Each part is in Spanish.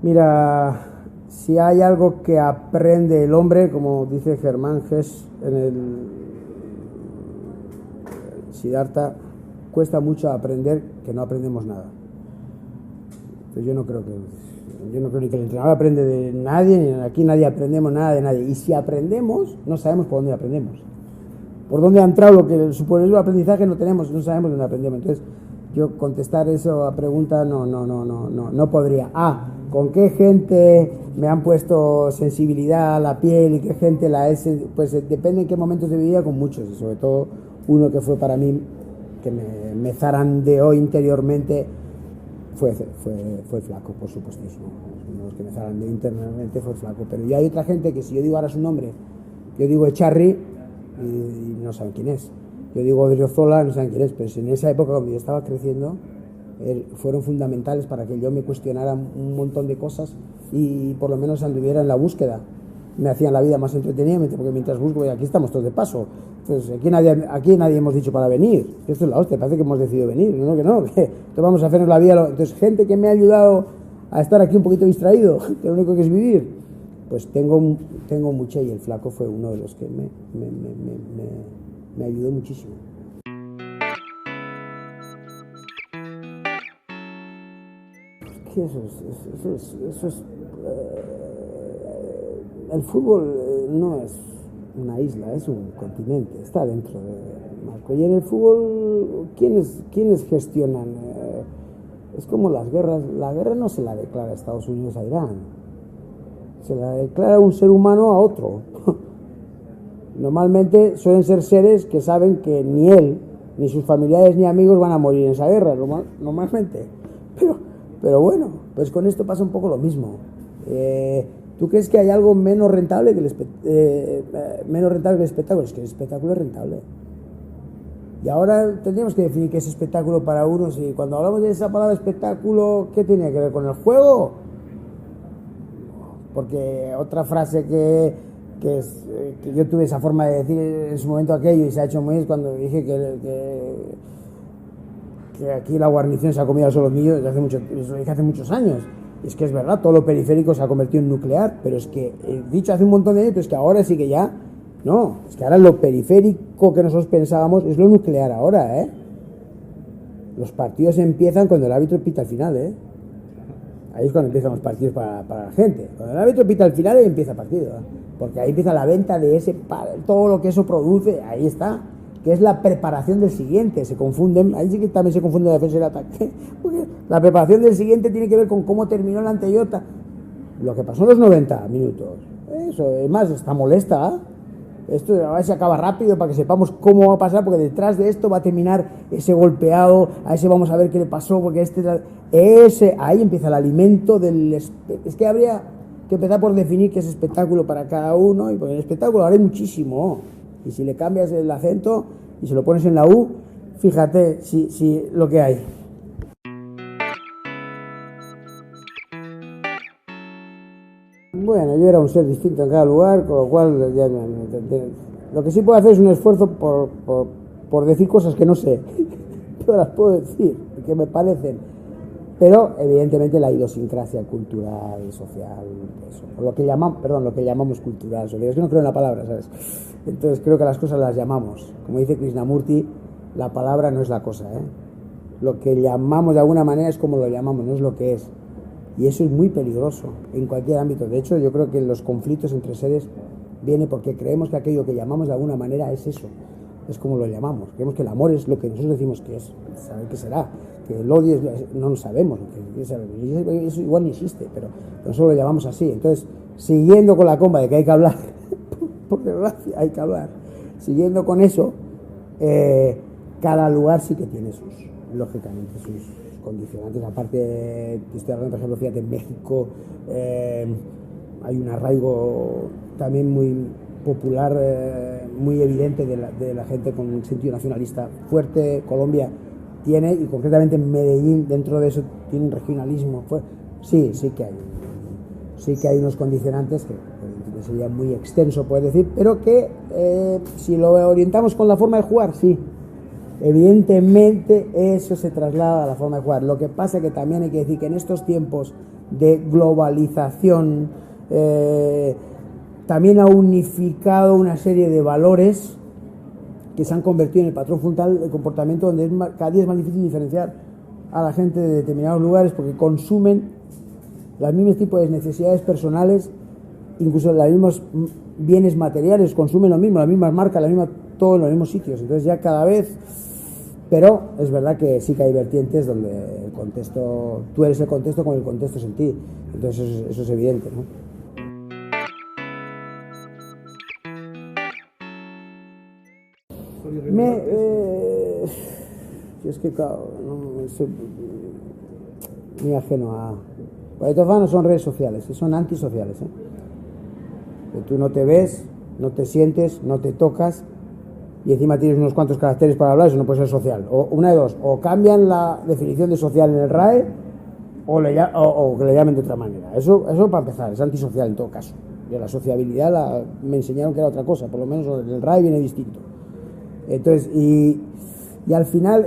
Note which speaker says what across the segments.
Speaker 1: Mira, si hay algo que aprende el hombre, como dice Germán Hesse en el Siddhartha, cuesta mucho aprender que no aprendemos nada. Pues yo no creo ni que el entrenador aprende de nadie, ni aquí nadie aprendemos nada de nadie. Y si aprendemos, no sabemos por dónde aprendemos. Por dónde ha entrado lo que supone el aprendizaje no sabemos dónde aprendemos. Entonces, yo contestar eso a pregunta no podría. ¿Con qué gente me han puesto sensibilidad a la piel y qué gente la es? Pues depende en qué momentos de mi vida, con muchos, y sobre todo uno que fue para mí, que me zarandeó interiormente, fue Flaco, por supuestísimo. Uno de los que me zarandeó internamente fue Flaco. Pero ya hay otra gente que si yo digo ahora su nombre, yo digo Echarri y no saben quién es. Yo digo Odriozola, no saben quién es, pero en esa época cuando yo estaba creciendo fueron fundamentales para que yo me cuestionara un montón de cosas y por lo menos anduviera en la búsqueda. Me hacían la vida más entretenida porque mientras busco, aquí estamos todos de paso. Entonces, aquí nadie hemos dicho para venir. Esto es la hostia, parece que hemos decidido venir. No, que vamos a hacernos la vida. Entonces, gente que me ha ayudado a estar aquí un poquito distraído, que lo único que es vivir, pues tengo mucha, y el Flaco fue uno de los que me ayudó muchísimo. Eso es el fútbol no es una isla, es un continente, está dentro de Marco. Y en el fútbol, ¿quiénes gestionan? Es como las guerras. La guerra no se la declara Estados Unidos a Irán, se la declara un ser humano a otro. Normalmente suelen ser seres que saben que ni él, ni sus familiares, ni amigos van a morir en esa guerra, normalmente. Pero bueno, pues con esto pasa un poco lo mismo. ¿Tú crees que hay algo menos rentable que el espectáculo? Es que el espectáculo es rentable. Y ahora tendríamos que definir qué es espectáculo para unos. Y cuando hablamos de esa palabra espectáculo, ¿qué tiene que ver con el juego? Porque otra frase que yo tuve esa forma de decir en su momento aquello y se ha hecho muy, es cuando dije que aquí la guarnición se ha comido a los solomillos desde hace muchos años. Es que es verdad, todo lo periférico se ha convertido en nuclear, pero es que, dicho hace un montón de años, pero es que ahora sí que ya, no, es que ahora lo periférico que nosotros pensábamos es lo nuclear ahora, ¿eh? Los partidos empiezan cuando el árbitro pita al final, ¿eh? Ahí es cuando empiezan los partidos para la gente. Cuando el árbitro pita al final, ahí empieza el partido, ¿eh? Porque ahí empieza la venta de todo lo que eso produce, ahí está. Que es la preparación del siguiente, se confunden, ahí sí que también se confunde la defensa y el ataque, porque la preparación del siguiente tiene que ver con cómo terminó el anterior, lo que pasó en los 90 minutos, eso, es más, está molesta, esto a ver si acaba rápido para que sepamos cómo va a pasar, porque detrás de esto va a terminar ese golpeado, a ese vamos a ver qué le pasó, porque ahí empieza el alimento es que habría que empezar por definir qué es espectáculo para cada uno, y porque en el espectáculo ahora hay muchísimo. Y si le cambias el acento y se lo pones en la U, fíjate si lo que hay. Bueno, yo era un ser distinto en cada lugar, con lo cual lo que sí puedo hacer es un esfuerzo por decir cosas que no sé, pero las puedo decir, que me parecen. Pero evidentemente la idiosincrasia cultural, social, eso, lo que llamamos cultural, social. Es que no creo en la palabra, ¿sabes? Entonces creo que las cosas las llamamos. Como dice Krishnamurti, la palabra no es la cosa, ¿eh? Lo que llamamos de alguna manera es como lo llamamos, no es lo que es. Y eso es muy peligroso en cualquier ámbito. De hecho, yo creo que los conflictos entre seres viene porque creemos que aquello que llamamos de alguna manera es eso. Es como lo llamamos. Creemos que el amor es lo que nosotros decimos que es. ¿Saber qué será? Que el odio no lo sabemos. Eso igual ni existe, pero nosotros lo llamamos así. Entonces, siguiendo con la comba de que hay que hablar, por desgracia hay que hablar, siguiendo con eso, cada lugar sí que tiene lógicamente, sus condicionantes. Aparte, estoy hablando, por ejemplo, fíjate, en México hay un arraigo también muy popular, muy evidente de la gente con un sentido nacionalista fuerte. Colombia tiene, y concretamente en Medellín, dentro de eso tiene un regionalismo fuerte. Sí que hay unos condicionantes que sería muy extenso poder decir, pero que si lo orientamos con la forma de jugar, sí, evidentemente eso se traslada a la forma de jugar. Lo que pasa que también hay que decir que en estos tiempos de globalización, también ha unificado una serie de valores que se han convertido en el patrón fundamental del comportamiento, donde cada día es más difícil diferenciar a la gente de determinados lugares porque consumen los mismos tipos de necesidades personales, incluso los mismos bienes materiales, consumen lo mismo, las mismas marcas, todo en los mismos sitios. Entonces ya cada vez, pero es verdad que sí que hay vertientes donde el contexto, tú eres el contexto con el contexto es en ti. Entonces eso es evidente, ¿no? Es que claro, no, soy muy ajeno a... De todas formas no son redes sociales, son antisociales, ¿eh? Que tú no te ves, no te sientes, no te tocas y encima tienes unos cuantos caracteres para hablar, eso no puede ser social. O una de dos, o cambian la definición de social en el RAE o que le llamen de otra manera. Eso para empezar, es antisocial en todo caso. Y la sociabilidad me enseñaron que era otra cosa, por lo menos en el RAE viene distinto. Entonces, y al final,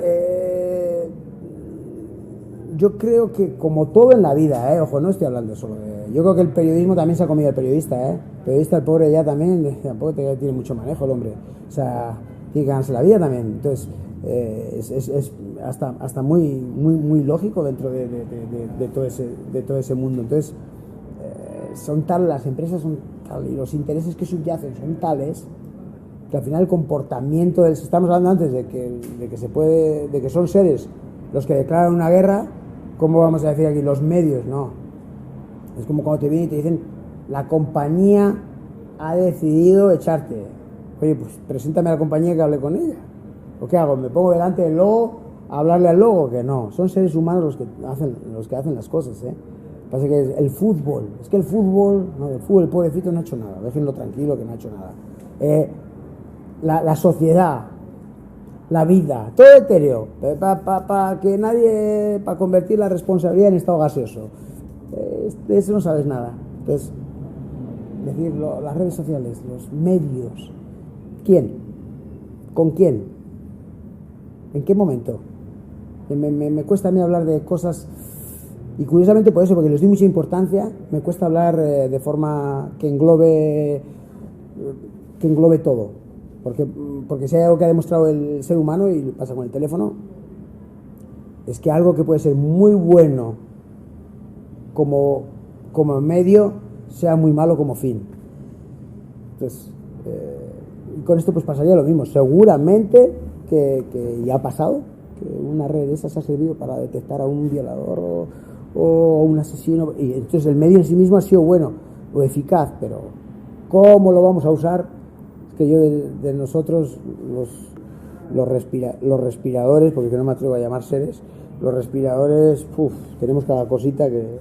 Speaker 1: yo creo que como todo en la vida, ojo, no estoy hablando solo de... Yo creo que el periodismo también se ha comido al periodista, El periodista, el pobre, ya también, tampoco tiene mucho manejo el hombre. O sea, tiene que ganarse la vida también. Entonces, es hasta muy lógico dentro de todo ese mundo. Entonces, son tal, las empresas son tal, y los intereses que subyacen son tales, que al final el comportamiento estamos hablando antes de que son seres los que declaran una guerra. ¿Cómo vamos a decir aquí? Los medios, no. Es como cuando te vienen y te dicen, la compañía ha decidido echarte. Oye, pues preséntame a la compañía que hable con ella. ¿O qué hago? ¿Me pongo delante del logo a hablarle al logo? Que no, son seres humanos los que hacen las cosas, Pasa que el fútbol, el pobrecito no ha hecho nada, déjenlo tranquilo que no ha hecho nada. La sociedad, la vida, todo etéreo, que nadie, para convertir la responsabilidad en estado gaseoso. De eso no sabes nada. Entonces, decirlo, las redes sociales, los medios, ¿quién? ¿Con quién? ¿En qué momento? Me cuesta a mí hablar de cosas, y curiosamente por eso, porque les doy mucha importancia, me cuesta hablar de forma que englobe todo. Porque si hay algo que ha demostrado el ser humano, y pasa con el teléfono, es que algo que puede ser muy bueno como medio, sea muy malo como fin. Entonces, y con esto pues pasaría lo mismo. Seguramente que ya ha pasado, que una red de esas ha servido para detectar a un violador o un asesino, y entonces el medio en sí mismo ha sido bueno o eficaz, pero ¿cómo lo vamos a usar? Que yo de nosotros los respiradores, porque no me atrevo a llamar seres, los respiradores, tenemos cada cosita que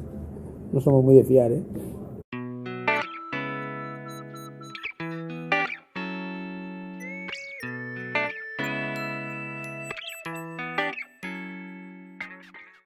Speaker 1: no somos muy de fiar,